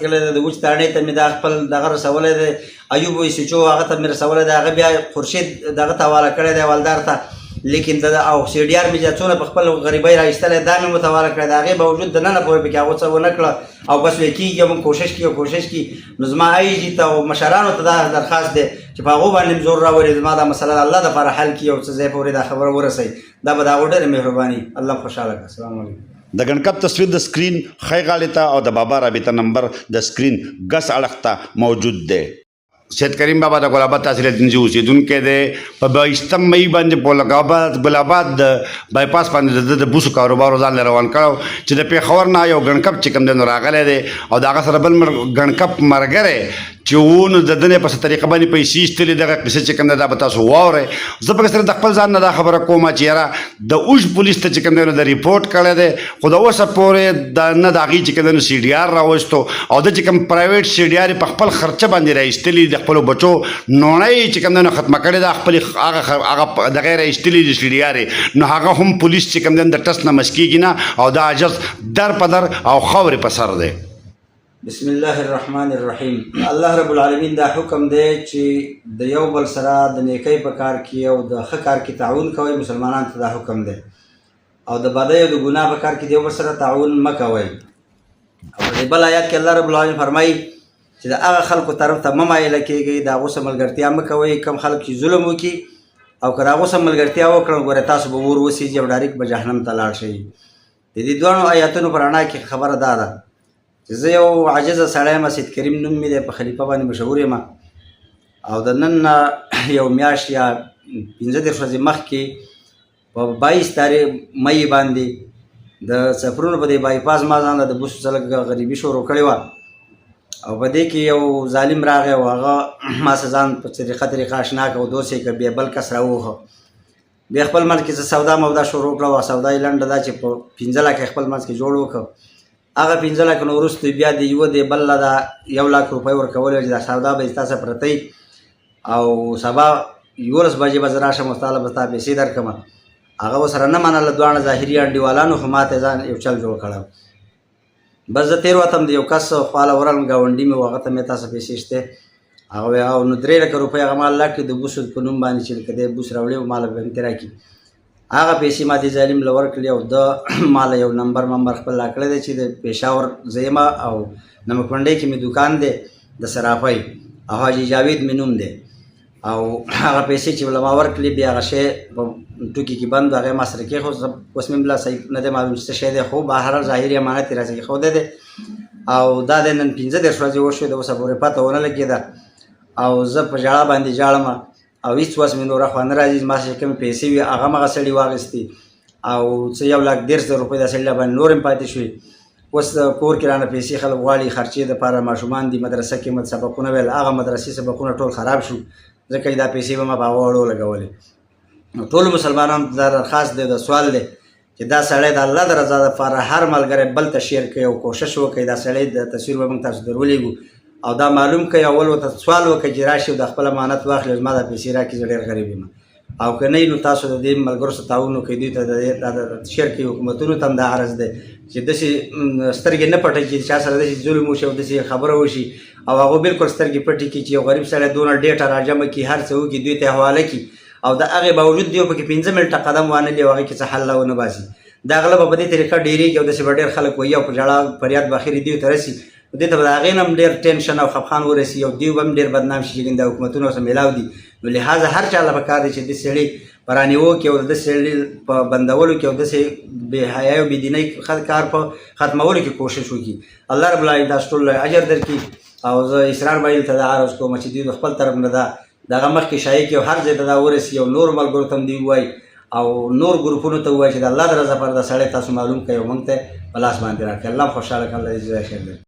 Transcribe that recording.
کړی دی، د وچ تاڼۍ ته مې دا خپل دغه رسولی دی، ایوب ویسچو هغه ته مې رسولی دی، هغه بیا خورشید دغه ته حواله کړی دی حوالدار ته، لیکن او سی ډي آر مې چې څونه په خپل غریبۍ را ایستلی دا مې ورته حواله کړی د هغې باوجود د ننه پورې پکې هغو څه ونه کړه او بس وی کېږي موږ کوشش کړي. نو زما آی جي ته او مشرانو ته دا درخواست دی چې په هغو باندې زور راولي، زما دا مسله د الله دپاره حل کړي او څه ځای پورې دا خبره ورسوي، دا به د هغو ډېره مهرباني. الله خوشحاله کړه. السلام علیکم. د ګڼکپ تصویر د سکرین ښی غاړې ته او د بابا رابطه نمبر د سکرین ګس اړخ ته موجود دی. سید کریم بابا د ګلاباد تحصیل دنجي اوسېدونکی دی. په 22 مئی باندې په ګلاباد د بایپاس باندې د بوسو کاروبار ځان روان کړو چې د پېښور نه یو ګڼکپ چې کوم دی نو راغلی دی او د هغه سره بل ګڼکپ ملګری چې و نو د دنې په څه طریقه باندې پیسې ایستلې دغه قصه چې کوم دی دا به تاسو واورئ. زه پکې سره د خپل ځان نه دا خبره کوم چې یاره د اوښ پولیس ته چې کوم دی نو د ریپورټ کړی دی، خو د اوسه پورې نه د هغې چې کوم دی نو سی ډي آر راوستو او د چې کوم پرایویټ سی ډي آر یې په خپل خرچه باندې راایستلي د خپلو بچو نوڼۍ چې کوم دی نو ختمه کړې ده، خپلې هغه دغه یې راایستلي دي سی ډي آر یې، نو هغه هم پولیس چې کوم دی د ټس نه مس کېږي نه او دا عجز در په در او خاورې په سر دی. بسم الله الرحمن الرحیم. الله رب العالمین دا حکم دی چې د یو بل سره د نیکۍ په کار کې او د ښه کار کې تعاون کوئ. مسلمانانو ته دا حکم دی او د بدۍ او د ګناه په کار کې د یو بل سره تعاون مه کوئ. او په دې بل آیات کې الله رب العالمین فرمایي چې د هغه خلکو طرف ته مه مایله کېږئ، د هغو سره ملګرتیا مه کوئ کوم خلک چې ظلم وکړي او که د هغو سره ملګرتیا وکړئ ګوره تاسو به اور وسېږئ او ډایرکټ به جهنم ته لاړ شئ. د دې دواړو آیاتونو په رڼا کې خبره دا ده چې زه یو عاجزه سړی یم، سید کریم نوم مې دی، په خلیفه باندې مشهور یم او د نن نه یو میاشت یا 15 ورځې مخکې په 22 مئی باندې د سفرونو په دې بایپاس ما ځان له د بوسو څخه غریبي شروع کړې وه او په دې کې یو ظالم راغی او هغه ما سره ځان په طریقه اشنا کړ او دوسې کړ، بیا بل کس راووښه، بیا خپل منځ کې سودا مودا شروع کړه او سودا یې لنډه ده چې په 15 لکه خپل منځ کې جوړ وکړ. هغه 15 لکه نه وروسته بیا د یوه د بل له دا 1 لک روپۍ ورکولی چې دا سودا به ستا سره پرته او سبا 11 بجې به زه راشم او ستا له به ستا پیسې درکړم. هغه ورسره نه منله دواړه ظاهري انډیوالانو، خو ما ته ځان یو چل جوړ کړی. بس زه تېر وتم د یو کس خواله ورغلم، ګاونډي مې و، هغه ته مې تاسو پیسې شته؟ هغه وایي او نو 3 لکه روپۍ هغه ما الله کړي د بوسو په نوم باندې چې لکه دی بوس راوړي او ما له بېنتې راکړي. هغه پیسې ما دې ظالم له ورکړلې او د ما له یو نمبر خپل راکړی دی چې د پېښور زه یم او نمکمنډۍ کې مې دوکان دی د صرافۍ او حاجي جاوید مې نوم دی او هغه پیسې چې له ما ورکړلې بیا هغه شی په ټوکي کې بند هغه ما سره کېښود. اوس مې بله صحیح نه دی معلوم چې څه شی دی، خو بهرحال ظاهري امانت یې راڅخه ایښودی دی او دا د نن 15 ورځې وشوې، د اوسه پورې پته ونه لګېده او زه په ژړا باندې ژاړم او هېڅ وس مې نوره خوا نه راځي. ما چې کومې پیسې وي هغه مغه سړي واخېستې او څه 1,10,000 روپۍ دا سړي لا باندې نور هم پاتې شوې. اوس کور کې رانه پیسې خلک غواړي خرچې دپاره، ماشومان دي مدرسه کې سبقونه ویل، هغه مدرسې سبقونه ټول خراب شو ځکه چې دا پیسې به ما په هغو اړو لګولې. نو ټولو مسلمانانو ته دا درخواست دی، د سوال دی چې دا سړی د الله د رضا دپاره هر ملګری بل ته شیر کوي او کوشش وکړي دا سړی د تصویر به موږ تاسو درولېږو او دا معلوم کړئ، اول ورته سوال وکړئ چې راشي او د خپل امانت واخلي، زما دا پیسې راکړي، زه ډېر غریب یم. او که نه نو تاسو د دې ملګرو سره تعاون وکړئ، دوی ته د شیر کوي، حکومتونو ته هم دا عرض دی چې داسې سترګې نه پټوي چې چا سره داسې ظلم وشي او داسې خبره وشي او هغو بالکل سترګې پټې کړي چې یو غریب سړی دونه ډېټه راجمع کړي، هر څه وکړي، دوی ته حواله کړي او د هغې باوجود دوی پکې 15 منټه قدم وانهلي او هغې کې څه حل ونه باسي. دا غله به په دې طریقه ډېرېږي او داسې به ډېر خلک وایي او په ژړا فریاد به اخري دوی ته رسي، دې ته به د هغې نه هم ډېر ټینشن او خفخان ورسي او دوی به هم ډېر بدنام شي چې دا حکومتونه سره میلاو دي. نو لحاظه هر چا له پکار دی چې دې سړي په رانیو کې او د سړي په بندولو کې او داسې بې حیا او بېدینۍ کار په ختمولو کې کوشش وکړي. الله رب العالمین دا ټول اجر درکړي او زه اسرار بایل ته دا عرض کوم چې دوی د خپل طرف نه دغه مخکې شایع کړي او هر ځای ته دا ورسي او نور ملګرو ته هم دوی ووایي او نور ګروپونو ته ووایي چې د الله د رضا پر دا سړی تاسو معلوم کړئ او موږ ته په لاس باندې راکړئ. الله خوشحاله کړه، الله دې جزای خیر درکړي.